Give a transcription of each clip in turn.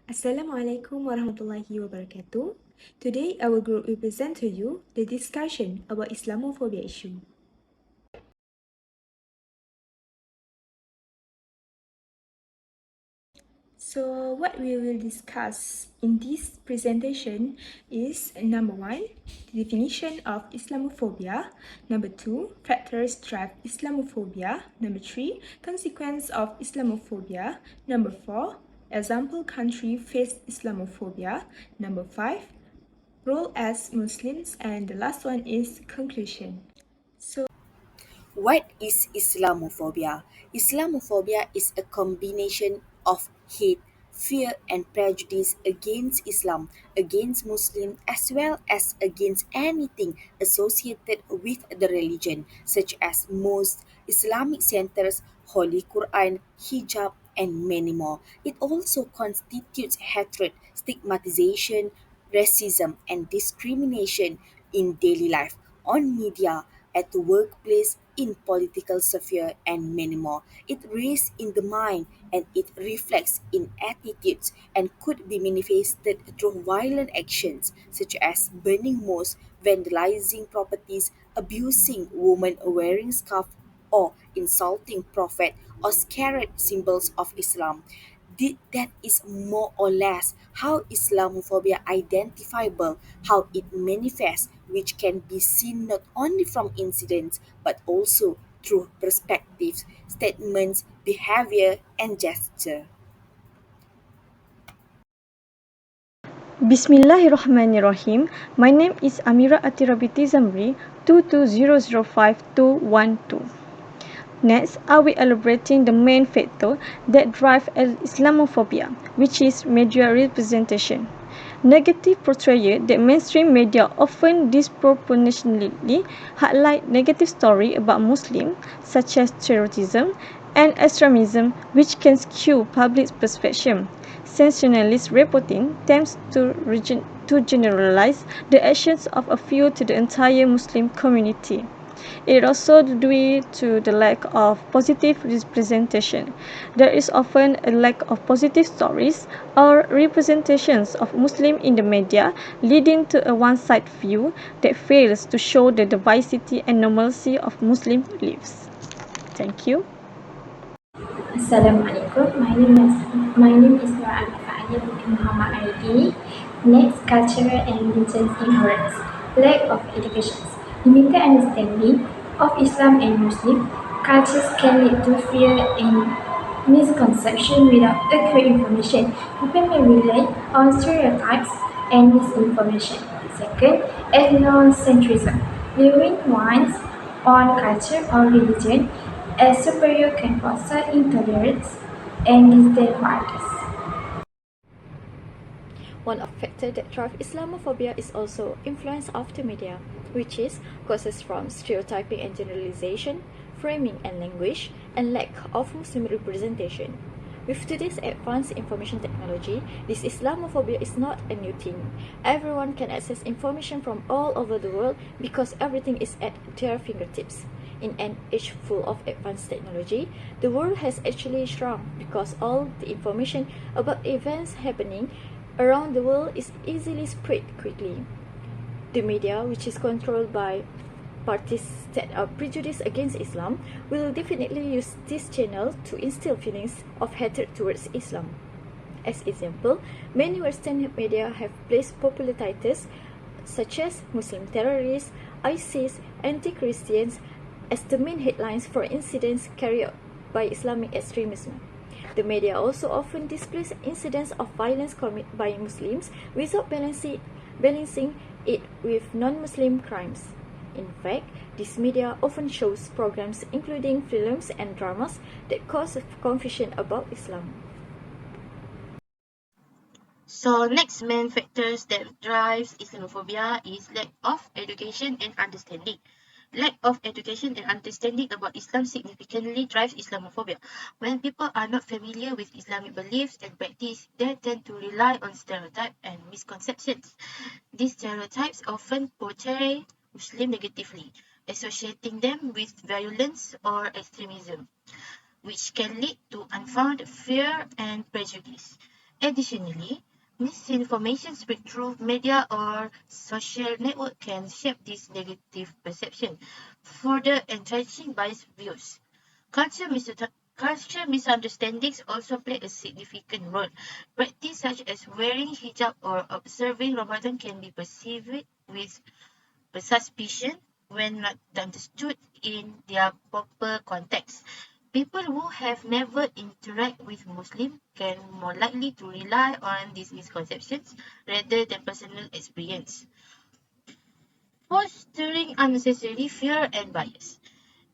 Assalamualaikum warahmatullahi wabarakatuh. Today, our group will present to you the discussion about Islamophobia issue. So, what we will discuss in this presentation is number 1, the definition of Islamophobia, number 2, factors drive Islamophobia, number 3, consequence of Islamophobia, number 4, example country face Islamophobia, number 5, role as Muslims, and the last one is conclusion. What is Islamophobia? Islamophobia is a combination of hate, fear, and prejudice against Islam, against Muslims, as well as against anything associated with the religion, such as mosques, Islamic centers, Holy Quran, hijab, and many more. It also constitutes hatred, stigmatization, racism, and discrimination in daily life, on media, at the workplace, in political sphere, and many more. It rests in the mind and it reflects in attitudes and could be manifested through violent actions such as burning mosques, vandalizing properties, abusing women wearing scarf, or insulting prophet or sacred symbols of Islam. That is more or less how Islamophobia identifiable, how it manifests, which can be seen not only from incidents but also through perspectives, statements, behavior, and gesture. Bismillahirrahmanirrahim. My name is Amira Atirabiti Zamri, 220052212. Next, I will elaborating the main factor that drive Islamophobia, which is media representation. Negative portrayal that mainstream media often disproportionately highlight negative story about Muslims, such as terrorism and extremism, which can skew public perception. Sensationalist reporting tends to generalize the actions of a few to the entire Muslim community. It also due to the lack of positive representation. There is often a lack of positive stories or representations of Muslims in the media, leading to a one-sided view that fails to show the diversity and normalcy of Muslim lives. Thank you. Assalamualaikum. My name is Nur Al-Fa'ali bin Muhammad ID. Next, cultural and religious ignorance, lack of education, limited understanding of Islam and Muslim cultures can lead to fear and misconception without accurate information. People may rely on stereotypes and misinformation. Second, ethnocentrism, viewing one's own culture or religion as superior can foster intolerance and disdain for others. One of factors that drive Islamophobia is also influence of the media, which is causes from stereotyping and generalization, framing and language, and lack of Muslim representation. With today's advanced information technology, this Islamophobia is not a new thing. Everyone can access information from all over the world because everything is at their fingertips. In an age full of advanced technology, the world has actually shrunk because all the information about events happening around the world is easily spread quickly. The media, which is controlled by parties that are prejudiced against Islam, will definitely use this channel to instill feelings of hatred towards Islam. As example, many Western media have placed popular titles such as Muslim terrorists, ISIS, anti-Christians as the main headlines for incidents carried out by Islamic extremism. The media also often displays incidents of violence committed by Muslims without balancing it with non-Muslim crimes. In fact, this media often shows programs including films and dramas that cause confusion about Islam. So next main factors that drives Islamophobia is lack of education and understanding. Lack of education and understanding about Islam significantly drives Islamophobia. When people are not familiar with Islamic beliefs and practice, they tend to rely on stereotypes and misconceptions. These stereotypes often portray Muslims negatively, associating them with violence or extremism, which can lead to unfounded fear and prejudice. Additionally, misinformation spread through media or social network can shape this negative perception, further entrenching biased views. Culture misunderstandings also play a significant role. Practice such as wearing hijab or observing Ramadan can be perceived with suspicion when not understood in their proper context. People who have never interacted with Muslims can more likely to rely on these misconceptions rather than personal experience, fostering unnecessary fear and bias.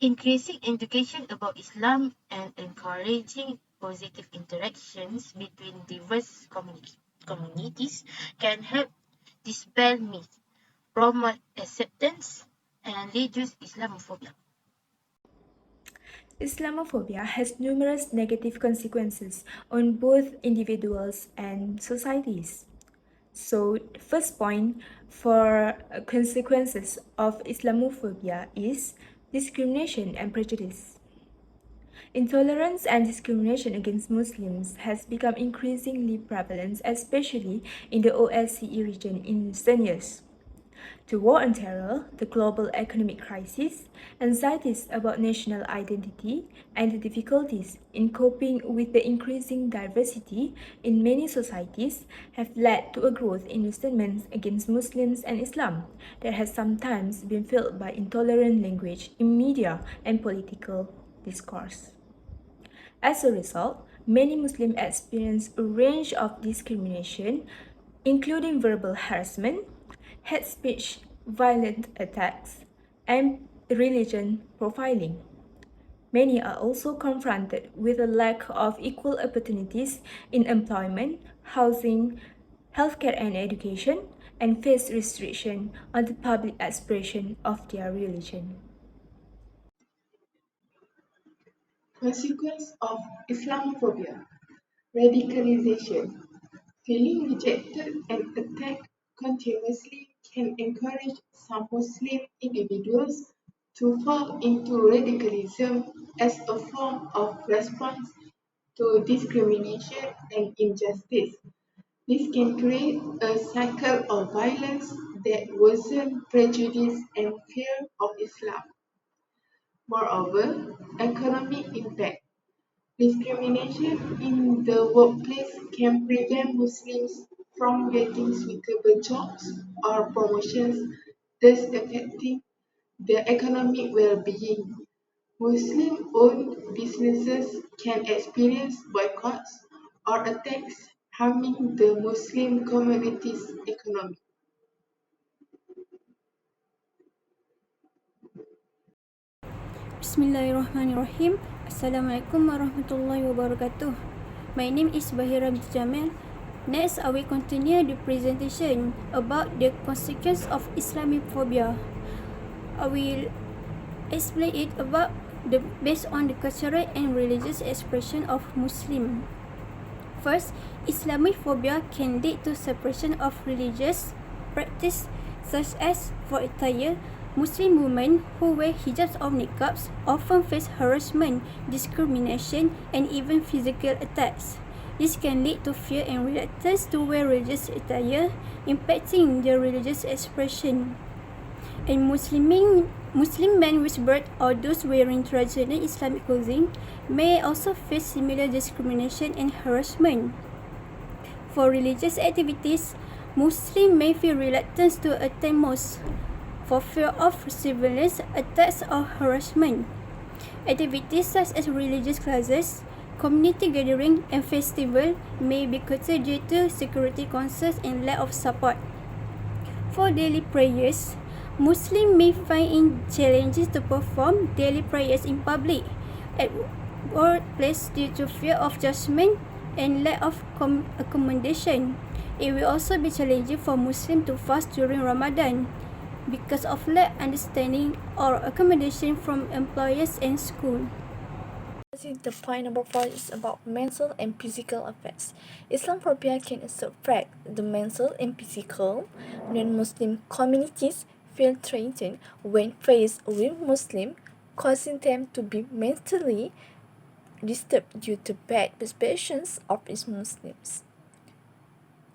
Increasing education about Islam and encouraging positive interactions between diverse communities can help dispel myths, promote acceptance, and reduce Islamophobia. Islamophobia has numerous negative consequences on both individuals and societies. So, the first point for consequences of Islamophobia is discrimination and prejudice. Intolerance and discrimination against Muslims has become increasingly prevalent, especially in the OSCE region in recent years. The war on terror, the global economic crisis, anxieties about national identity, and the difficulties in coping with the increasing diversity in many societies have led to a growth in resentment against Muslims and Islam that has sometimes been fueled by intolerant language in media and political discourse. As a result, many Muslims experience a range of discrimination, including verbal harassment, hate speech, violent attacks, and religion profiling. Many are also confronted with a lack of equal opportunities in employment, housing, healthcare and education, and face restriction on the public expression of their religion. Consequence of Islamophobia: radicalization. Feeling rejected and attacked continuously can encourage some Muslim individuals to fall into radicalism as a form of response to discrimination and injustice. This can create a cycle of violence that worsens prejudice and fear of Islam. Moreover, economic impact. Discrimination in the workplace can prevent Muslims from getting suitable jobs or promotions, thus affecting their economic well-being. Muslim-owned businesses can experience boycotts or attacks, harming the Muslim community's economy. Bismillahirrahmanirrahim. Assalamualaikum warahmatullahi wabarakatuh. My name is Bahira binti Jamil. Next, I will continue the presentation about the consequence of Islamophobia. I will explain it based on the cultural and religious expression of Muslim. First, Islamophobia can lead to separation of religious practice, such as for attire. Muslim women who wear hijabs or niqabs often face harassment, discrimination, and even physical attacks. This can lead to fear and reluctance to wear religious attire, impacting their religious expression. And Muslim men with beard or those wearing traditional Islamic clothing may also face similar discrimination and harassment. For religious activities, Muslims may feel reluctance to attend mosques for fear of surveillance, attacks, or harassment. Activities such as religious classes, community gathering, and festival may be curtailed due to security concerns and lack of support. For daily prayers, Muslims may find it challenging to perform daily prayers in public, at workplace due to fear of judgment and lack of accommodation. It will also be challenging for Muslims to fast during Ramadan because of lack understanding or accommodation from employers and school. The point number 4 is about mental and physical effects. Islamophobia can affect the mental and physical. Non-Muslim communities feel threatened when faced with Muslims, causing them to be mentally disturbed due to bad perceptions of Muslims.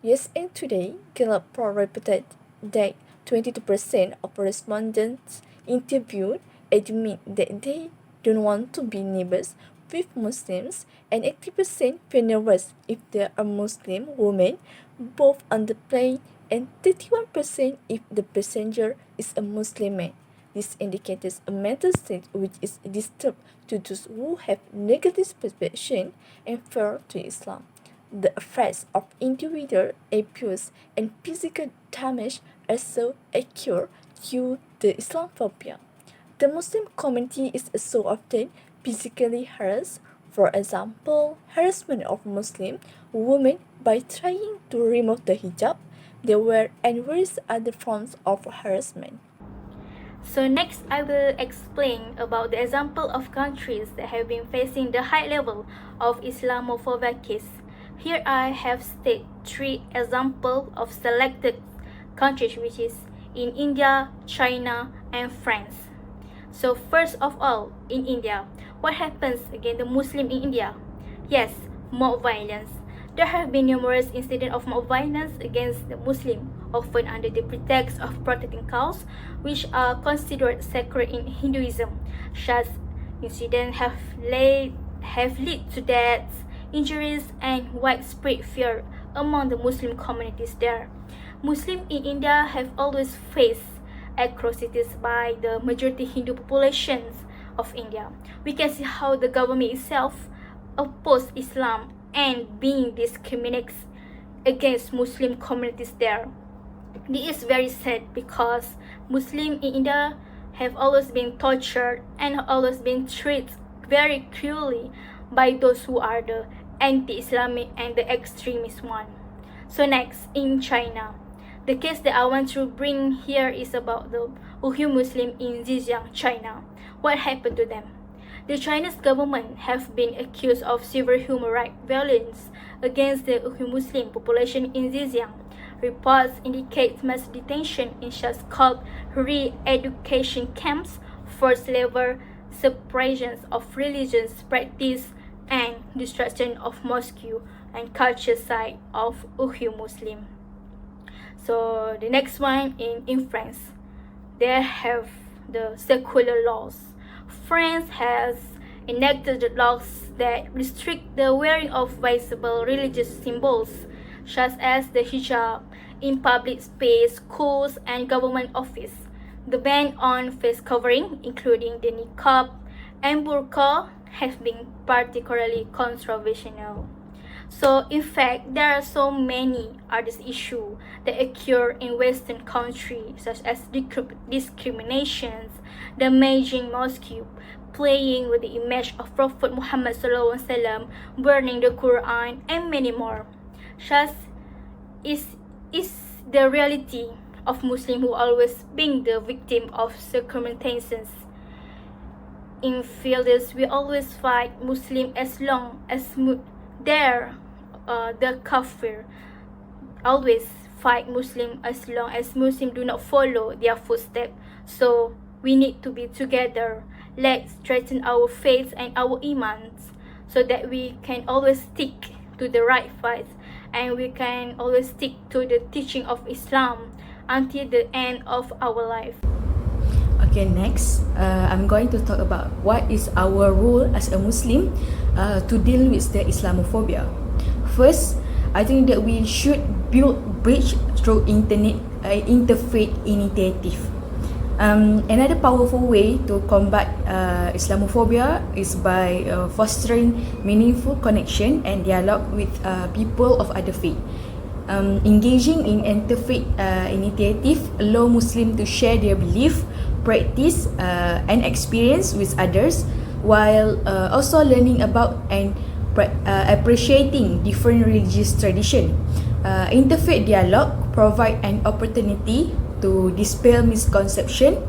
Yes, and today, KHULAFA reported that 22% of respondents interviewed admit that they don't want to be neighbors with Muslims, and 80% feel nervous if there are Muslim women both on the plane, and 31% if the passenger is a Muslim man. This indicates a mental state which is disturbed to those who have negative perception and fear to Islam. The effects of individual abuse and physical damage are so acute due to Islamophobia. The Muslim community is so often physically harassed. For example, harassment of Muslim women by trying to remove the hijab they wear and various other forms of harassment. So next, I will explain about the example of countries that have been facing the high level of Islamophobia case. Here I have stated 3 examples of selected countries, which is in India, China, and France. So first of all, in India, what happens against the Muslim in India? Yes, mob violence. There have been numerous incidents of mob violence against the Muslim, often under the pretext of protecting cows, which are considered sacred in Hinduism. Such incidents have led to deaths, injuries, and widespread fear among the Muslim communities there. Muslims in India have always faced atrocities by the majority Hindu populations of India. We can see how the government itself opposed Islam and being discriminated against Muslim communities there. This is very sad because Muslims in India have always been tortured and always been treated very cruelly by those who are the anti-Islamic and the extremist one. So next, in China. The case that I want to bring here is about the Uyghur Muslim in Xinjiang, China. What happened to them? The Chinese government have been accused of severe human rights violence against the Uyghur Muslim population in Xinjiang. Reports indicate mass detention in so-called re-education camps, forced labor, suppression of religious practice, and destruction of mosque and culture site of Uyghur Muslim. So the next one in France, they have the secular laws. France has enacted laws that restrict the wearing of visible religious symbols, such as the hijab, in public space, schools, and government office. The ban on face covering, including the niqab and burqa, has been particularly controversial. So in fact, there are so many other issues that occur in Western countries, such as discriminations, damaging mosque, playing with the image of Prophet Muhammad SAW, burning the Quran, and many more. Such is the reality of Muslims who always being the victim of circumstances. In fields, we always fight Muslim as long as the kafir always fight Muslim as long as Muslims do not follow their footsteps. So we need to be together. Let's strengthen our faith and our imans so that we can always stick to the right fight and we can always stick to the teaching of Islam until the end of our life. Okay, next, I'm going to talk about what is our role as a Muslim to deal with the Islamophobia. First, I think that we should build bridge through interfaith initiative. Another powerful way to combat Islamophobia is by fostering meaningful connection and dialogue with people of other faith. Engaging in interfaith initiative allow Muslims to share their belief, practice, and experience with others, while also learning about and appreciating different religious tradition. Interfaith dialogue provide an opportunity to dispel misconception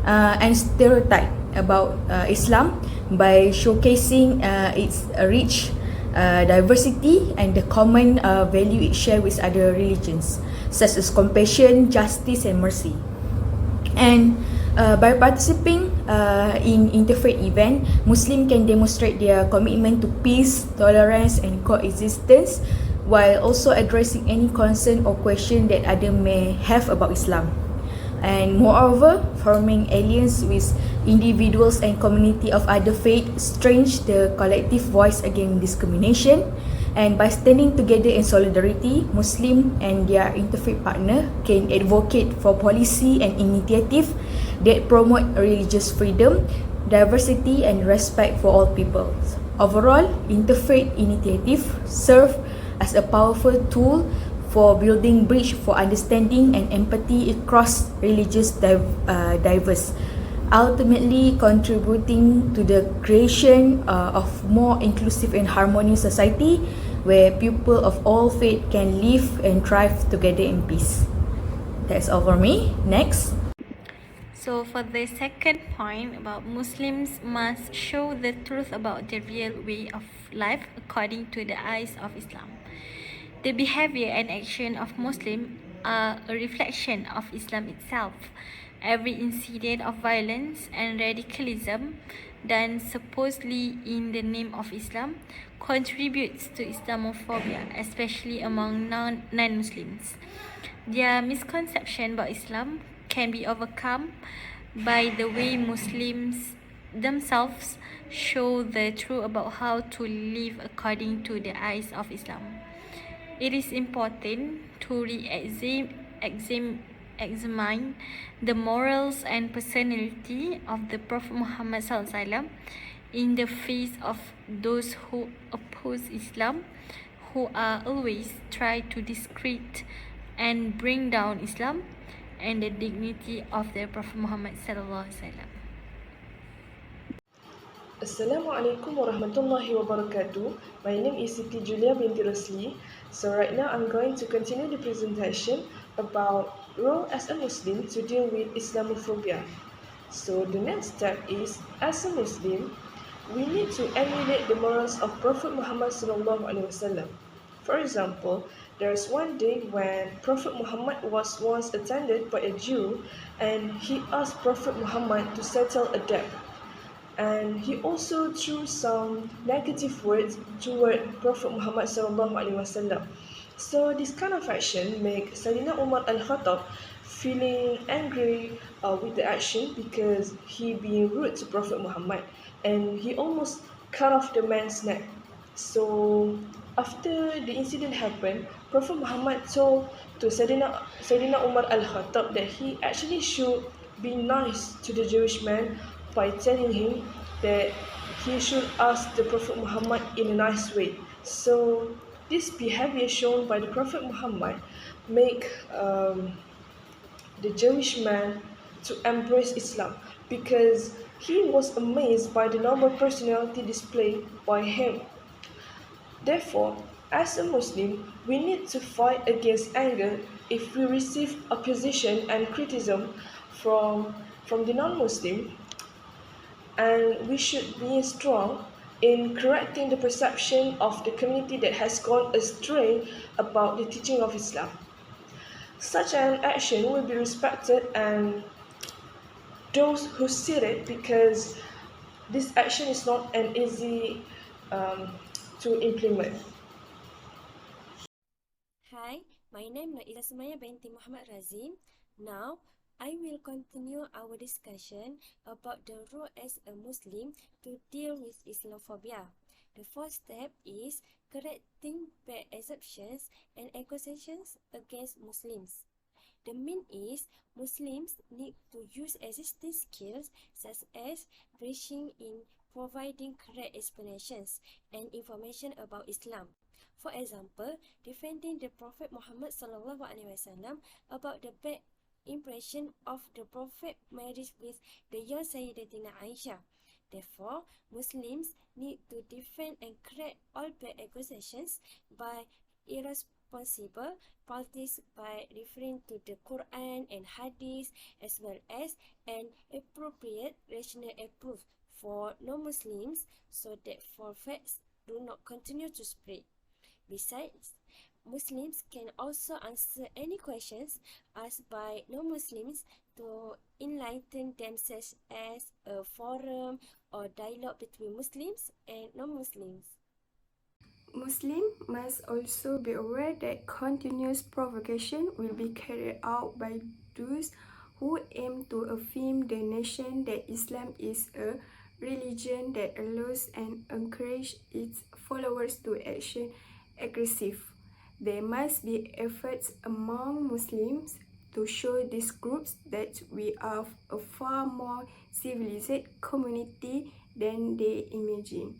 and stereotype about Islam by showcasing its rich diversity and the common value it shares with other religions, such as compassion, justice, and mercy. And by participating in interfaith event, Muslims can demonstrate their commitment to peace, tolerance, and coexistence while also addressing any concern or question that others may have about Islam. And moreover, forming alliance with individuals and community of other faith strengthens the collective voice against discrimination. And by standing together in solidarity, Muslim and their interfaith partner can advocate for policy and initiative that promote religious freedom, diversity and respect for all peoples. Overall, interfaith initiative serve as a powerful tool for building bridge for understanding and empathy across religious diverse, ultimately contributing to the creation of more inclusive and harmonious society where people of all faith can live and thrive together in peace. That's all for me. Next. So for the second point about Muslims must show the truth about the real way of life according to the eyes of Islam. The behavior and action of Muslims are a reflection of Islam itself. Every incident of violence and radicalism done supposedly in the name of Islam contributes to Islamophobia, especially among non-Muslims. Their misconception about Islam can be overcome by the way Muslims themselves show the truth about how to live according to the eyes of Islam. It is important to examine the morals and personality of the Prophet Muhammad SAW in the face of those who oppose Islam, who are always try to discredit and bring down Islam and the dignity of the Prophet Muhammad SAW. Assalamualaikum warahmatullahi wabarakatuh. My name is Siti Julia binti Rosli. So right now I'm going to continue the presentation about role as a Muslim to deal with Islamophobia. So the next step is, as a Muslim, we need to emulate the morals of Prophet Muhammad SAW. For example, there's one day when Prophet Muhammad was once attended by a Jew and he asked Prophet Muhammad to settle a debt. And he also threw some negative words toward Prophet Muhammad SAW. So this kind of action made Sayyidina Umar al-Khattab feeling angry with the action because he being rude to Prophet Muhammad, and he almost cut off the man's neck. So after the incident happened, Prophet Muhammad told to Sayyidina Umar al-Khattab that he actually should be nice to the Jewish man by telling him that he should ask the Prophet Muhammad in a nice way. So this behavior shown by the Prophet Muhammad make the Jewish man to embrace Islam because he was amazed by the noble personality displayed by him. Therefore, as a Muslim, we need to fight against anger if we receive opposition and criticism from the non-Muslim, and we should be strong in correcting the perception of the community that has gone astray about the teaching of Islam. Such an action will be respected and those who see it, because this action is not an easy to implement. Hi, my name is Islamophobia binti Muhammad Razin. Now, I will continue our discussion about the role as a Muslim to deal with Islamophobia. The first step is correcting bad assumptions and accusations against Muslims. The main is Muslims need to use existing skills such as reaching in providing correct explanations and information about Islam. For example, defending the Prophet Muhammad SAW about the bad impression of the Prophet marriage with the young Sayyidatina Aisha. Therefore, Muslims need to defend and correct all bad accusations by irresponsible parties by referring to the Quran and Hadith, as well as an appropriate rational approach for non-Muslims so that false facts do not continue to spread. Besides, Muslims can also answer any questions asked by non-Muslims to enlighten themselves as a forum or dialogue between Muslims and non-Muslims. Muslims must also be aware that continuous provocation will be carried out by those who aim to affirm the nation that Islam is a religion that allows and encourages its followers to action aggressive. There must be efforts among Muslims to show these groups that we are a far more civilized community than they imagine.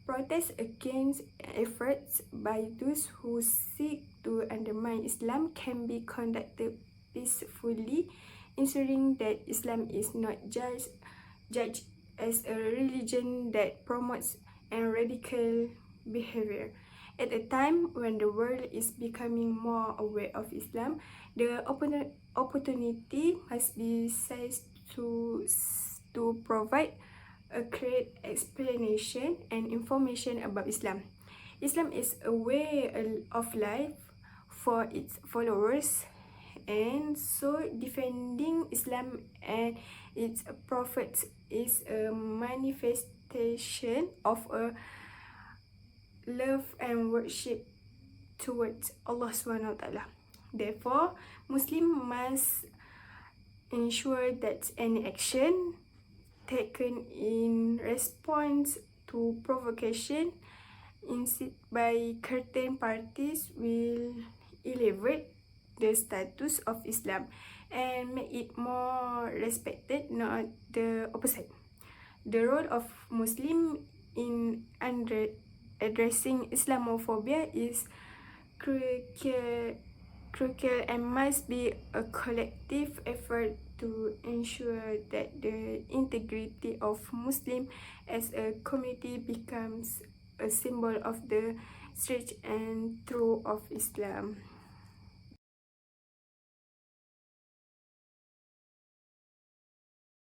Protests against efforts by those who seek to undermine Islam can be conducted peacefully, ensuring that Islam is not judged as a religion that promotes and radical behavior. At a time when the world is becoming more aware of Islam, the opportunity must be seized to provide a clear explanation and information about Islam. Islam is a way of life for its followers, and so defending Islam and its prophets is a manifestation of a love and worship towards Allah SWT. Therefore, Muslims must ensure that any action taken in response to provocation incited by certain parties will elevate the status of Islam and make it more respected, not the opposite. The role of Muslims in addressing Islamophobia is crucial and must be a collective effort to ensure that the integrity of Muslims as a community becomes a symbol of the strength and truth of Islam.